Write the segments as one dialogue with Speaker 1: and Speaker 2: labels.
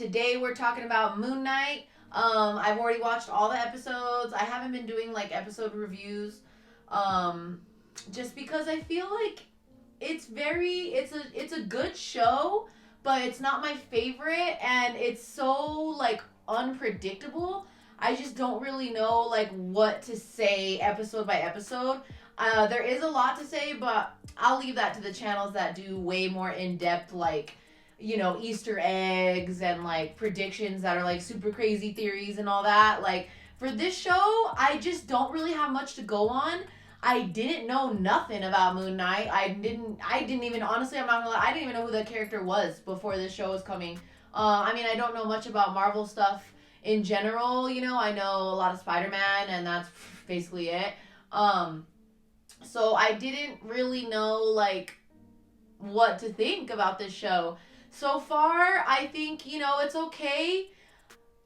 Speaker 1: Today we're talking about Moon Knight. I've already watched all the episodes. I haven't been doing like episode reviews, um, just because I feel like it's a good show, but it's not my favorite, and it's so like unpredictable. I just don't really know like what to say episode by episode. There is a lot to say, but I'll leave that to the channels that do way more in depth, like Easter eggs and like predictions that are like super crazy theories and all that. Like for this show, I just don't really have much to go on. I didn't know nothing about Moon Knight. I didn't even, honestly, I'm not gonna lie, I didn't even know who the character was before this show was coming. I mean, I don't know much about Marvel stuff in general. I know a lot of Spider-Man, and that's basically it. Um, so I didn't really know like what to think about this show. So far, I think, it's okay.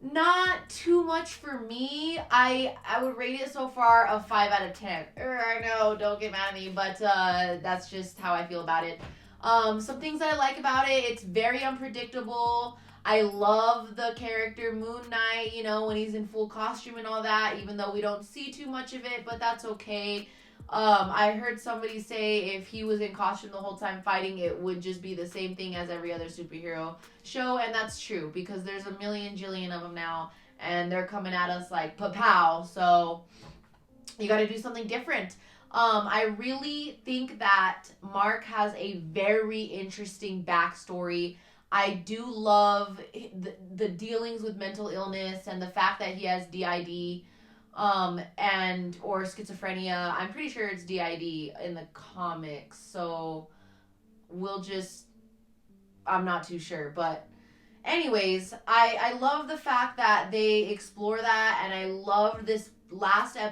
Speaker 1: Not too much for me. I would rate it so far a 5 out of 10. I know, don't get mad at me, but that's just how I feel about it. Some things that I like about it, it's very unpredictable. I love the character Moon Knight, when he's in full costume and all that, even though we don't see too much of it, but that's okay. I heard somebody say if he was in costume the whole time fighting, it would just be the same thing as every other superhero show, and that's true because there's a million jillion of them now, and they're coming at us like pa-pow. So you got to do something different. I really think that Mark has a very interesting backstory. I do love the dealings with mental illness and the fact that he has DID, and or schizophrenia. I'm pretty sure it's DID in the comics, so we'll just, I'm not too sure, but anyways, I love the fact that they explore that, and I love this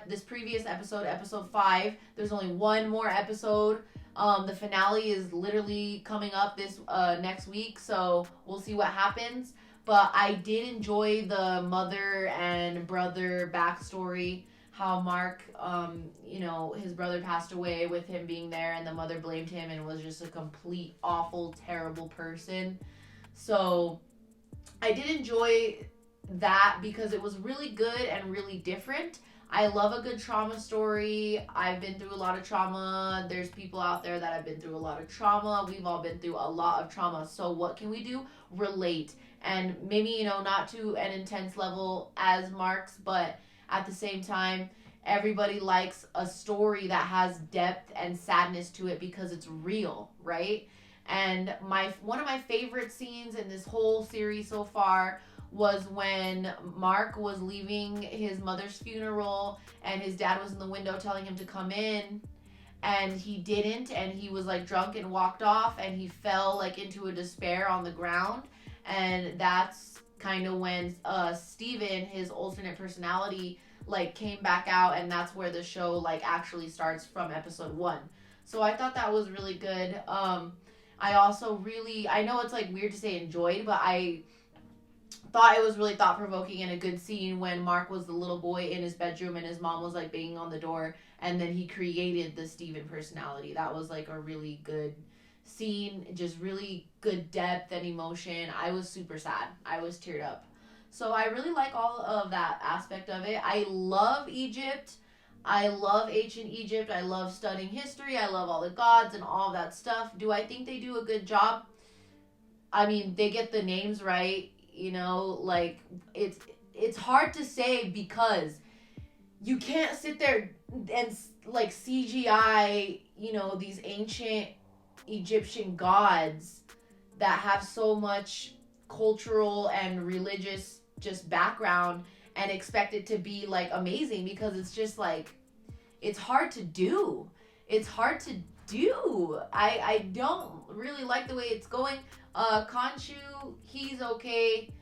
Speaker 1: this previous episode 5. There's only one more episode. The finale is literally coming up this next week, so we'll see what happens. But I did enjoy the mother and brother backstory. How Mark, his brother passed away with him being there, and the mother blamed him and was just a complete awful, terrible person. So I did enjoy that because it was really good and really different. I love a good trauma story. I've been through a lot of trauma. There's people out there that have been through a lot of trauma. We've all been through a lot of trauma. So what can we do? Relate. And maybe, not to an intense level as Mark's, but at the same time, everybody likes a story that has depth and sadness to it because it's real, right? And one of my favorite scenes in this whole series so far was when Mark was leaving his mother's funeral and his dad was in the window telling him to come in, and he didn't, and he was like drunk and walked off, and he fell like into a despair on the ground. And that's kind of when Steven, his alternate personality, like came back out, and that's where the show like actually starts from episode 1. So I thought that was really good. I also really, I know it's like weird to say enjoyed, but I thought it was really thought provoking and a good scene when Mark was the little boy in his bedroom and his mom was like banging on the door, and then he created the Steven personality. That was like a really good scene, just really good depth and emotion. I was super sad. I was teared up. So I really like all of that aspect of it. I love Egypt. I love ancient Egypt. I love studying history. I love all the gods and all of that stuff. Do I think they do a good job? I mean, they get the names right, like it's hard to say because you can't sit there and like CGI, these ancient Egyptian gods that have so much cultural and religious just background and expect it to be like amazing, because it's just like it's hard to do. It's hard to do. I don't really like the way it's going. Khonshu, he's okay,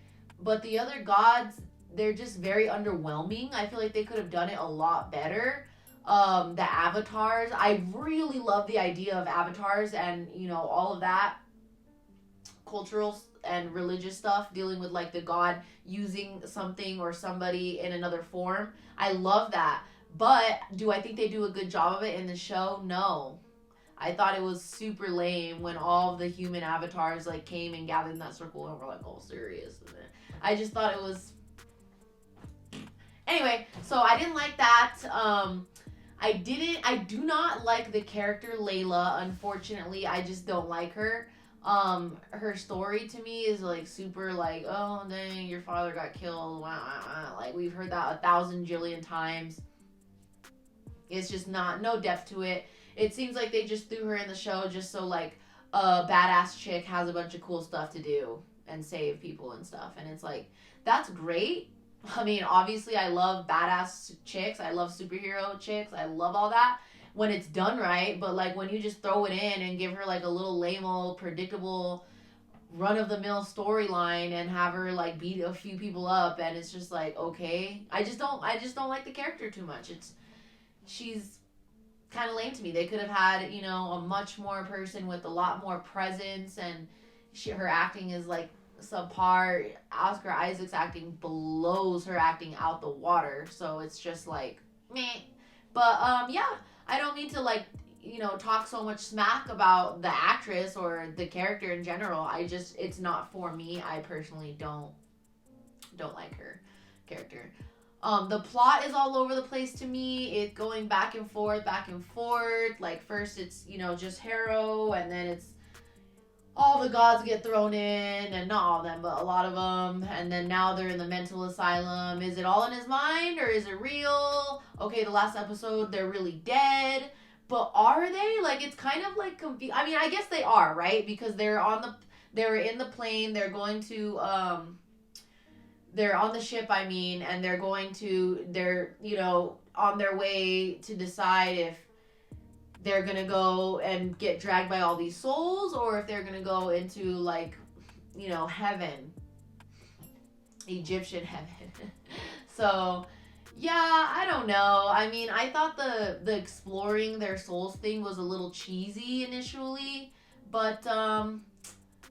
Speaker 1: but the other gods, they're just very underwhelming. I feel like they could have done it a lot better. The avatars, I really love the idea of avatars and all of that cultural and religious stuff dealing with like the god using something or somebody in another form. I love that, but do I think they do a good job of it in the show? No. I thought it was super lame when all of the human avatars like came and gathered in that circle and were like all serious. And I just thought it was. Anyway, so I didn't like that. I do not like the character Layla. Unfortunately, I just don't like her. Her story to me is like super like, oh dang, your father got killed. Like we've heard that 1,000 jillion times. It's just no depth to it. It seems like they just threw her in the show just so like a badass chick has a bunch of cool stuff to do and save people and stuff. And it's like, that's great. I mean, obviously I love badass chicks. I love superhero chicks. I love all that when it's done right. But like when you just throw it in and give her like a little lame old predictable run of the mill storyline and have her like beat a few people up, and it's just like, okay. I just don't like the character too much. She's kind of lame to me. They could have had, you know, a much more person with a lot more presence, and her acting is like subpar. Oscar Isaac's acting blows her acting out the water, so it's just like meh. But yeah, I don't mean to like, you know, talk so much smack about the actress or the character in general. It's not for me. I personally don't like her character. The plot is all over the place to me. It's going back and forth. Like first it's, you know, just Harrow, and then it's all the gods get thrown in, and not all of them, but a lot of them. And then now they're in the mental asylum. Is it all in his mind or is it real? Okay, the last episode they're really dead, but are they? Like it's kind of like confused. I mean, I guess they are, right? Because they're in the plane. They're going to they're on the ship, I mean, and they're, you know, on their way to decide if they're gonna go and get dragged by all these souls, or if they're gonna go into, like, you know, heaven. Egyptian heaven. So, yeah, I don't know. I mean, I thought the exploring their souls thing was a little cheesy initially, but,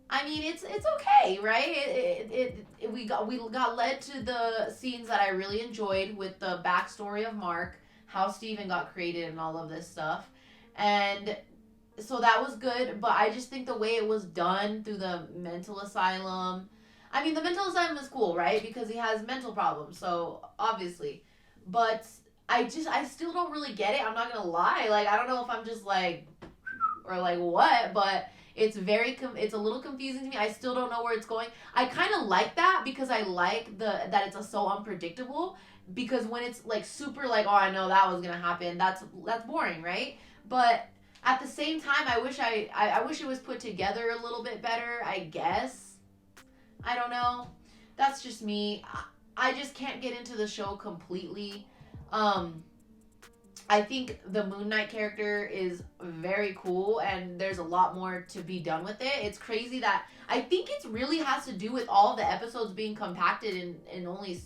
Speaker 1: I mean, it's okay, right? We got led to the scenes that I really enjoyed with the backstory of Mark, how Steven got created and all of this stuff. And so that was good, but I just think the way it was done through the mental asylum. I mean, the mental asylum is cool, right? Because he has mental problems, so obviously. But I still don't really get it. I'm not going to lie. Like, I don't know if I'm just like, or like what, but it's a little confusing to me. I still don't know where it's going. I kind of like that because I like that it's so unpredictable, because when it's like super like, oh, I know that was going to happen, that's boring, right? But at the same time, I wish it was put together a little bit better, I guess. I don't know. That's just me. I just can't get into the show completely. I think the Moon Knight character is very cool, and there's a lot more to be done with it. It's crazy that I think it really has to do with all the episodes being compacted in only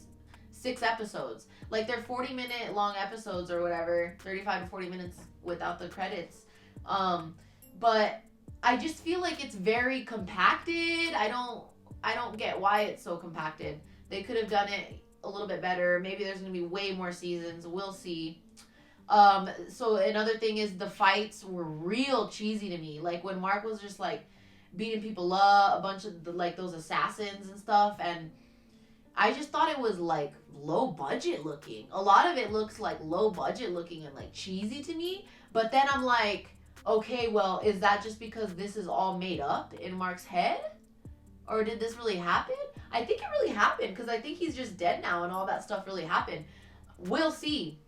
Speaker 1: 6 episodes. Like they're 40-minute long episodes or whatever, 35 to 40 minutes without the credits. But I just feel like it's very compacted. I don't get why it's so compacted. They could have done it a little bit better. Maybe there's going to be way more seasons. We'll see. So another thing is the fights were real cheesy to me. Like when Mark was just like beating people up, a bunch of like those assassins and stuff, and I just thought it was like low budget looking. A lot of it looks like low budget looking and like cheesy to me. But then I'm like, okay, well, is that just because this is all made up in Mark's head? Or did this really happen? I think it really happened, because I think he's just dead now and all that stuff really happened. We'll see.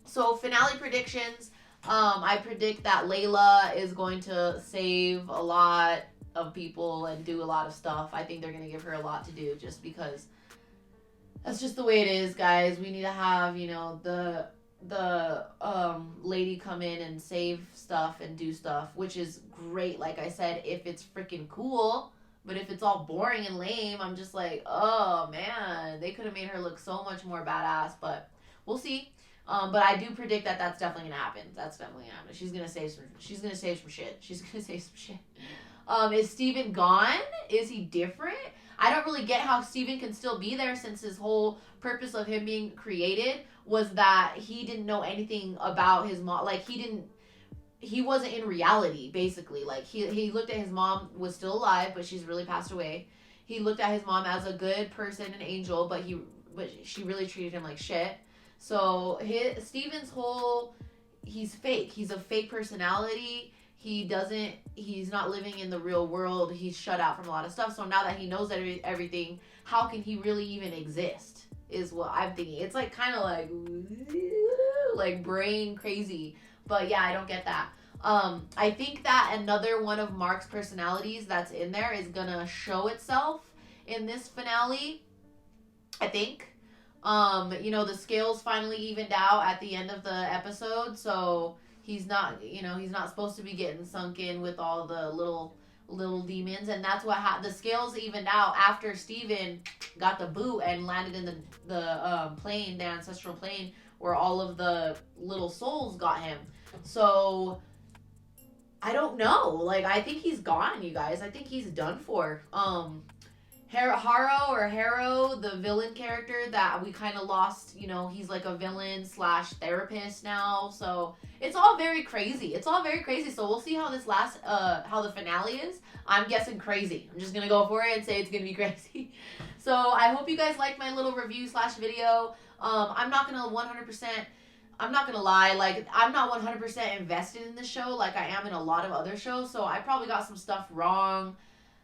Speaker 1: So finale predictions. I predict that Layla is going to save a lot of people and do a lot of stuff. I think they're going to give her a lot to do, just because that's just the way it is, guys. We need to have, you know, the lady come in and save stuff and do stuff, which is great, like I said, if it's freaking cool. But if it's all boring and lame, I'm just like, oh man, they could have made her look so much more badass. But we'll see. But I do predict that that's definitely gonna happen. That's definitely gonna happen. She's gonna save some shit. Is Steven gone? Is he different? I don't really get how Steven can still be there, since his whole purpose of him being created was that he didn't know anything about his mom. Like, he didn't he wasn't in reality, basically. Like he looked at his mom was still alive, but she's really passed away. He looked at his mom as a good person, an angel, but she really treated him like shit. So Steven's whole, he's fake. He's a fake personality. He's not living in the real world. He's shut out from a lot of stuff. So now that he knows everything, how can he really even exist? Is what I'm thinking. It's like kind of like brain crazy. But yeah, I don't get that. I think that another one of Mark's personalities that's in there is gonna show itself in this finale. I think. The scales finally evened out at the end of the episode, so he's not supposed to be getting sunk in with all the little demons, and that's what the scales evened out after Steven got the boot and landed in the plane, the ancestral plane, where all of the little souls got him. So I don't know. Like, I think he's gone, you guys. I think he's done for. Harrow, the villain character that we kind of lost, he's like a villain / therapist now. So it's all very crazy. So we'll see how this how the finale is. I'm guessing crazy. I'm just going to go for it and say it's going to be crazy. So I hope you guys liked my little review / video. I'm not going to lie, like, I'm not 100% invested in this show like I am in a lot of other shows, so I probably got some stuff wrong,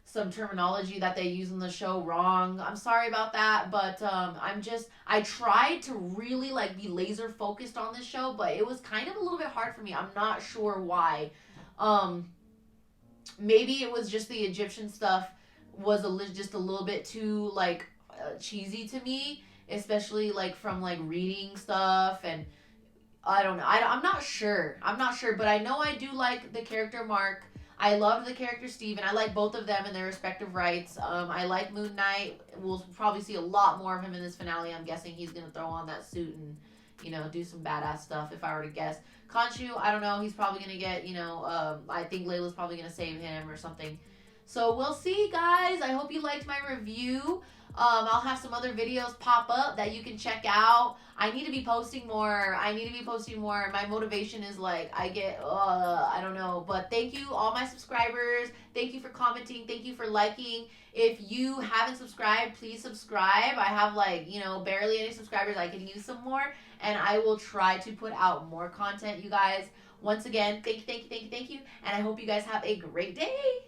Speaker 1: some terminology that they use in the show wrong. I'm sorry about that, but I tried to really, like, be laser focused on this show, but it was kind of a little bit hard for me. I'm not sure why. Maybe it was just the Egyptian stuff was just a little bit too, like, cheesy to me, especially, like, from, like, reading stuff, and I don't know. I'm not sure, but I know I do like the character Mark. I love the character Steven. I like both of them in their respective rights. I like Moon Knight. We'll probably see a lot more of him in this finale. I'm guessing he's going to throw on that suit and, do some badass stuff if I were to guess. Khonshu, I don't know. He's probably going to get, I think Layla's probably going to save him or something. So we'll see, guys. I hope you liked my review. I'll have some other videos pop up that you can check out. I need to be posting more. My motivation is like, I don't know. But thank you, all my subscribers. Thank you for commenting. Thank you for liking. If you haven't subscribed, please subscribe. I have barely any subscribers. I can use some more. And I will try to put out more content, you guys. Once again, thank you. And I hope you guys have a great day.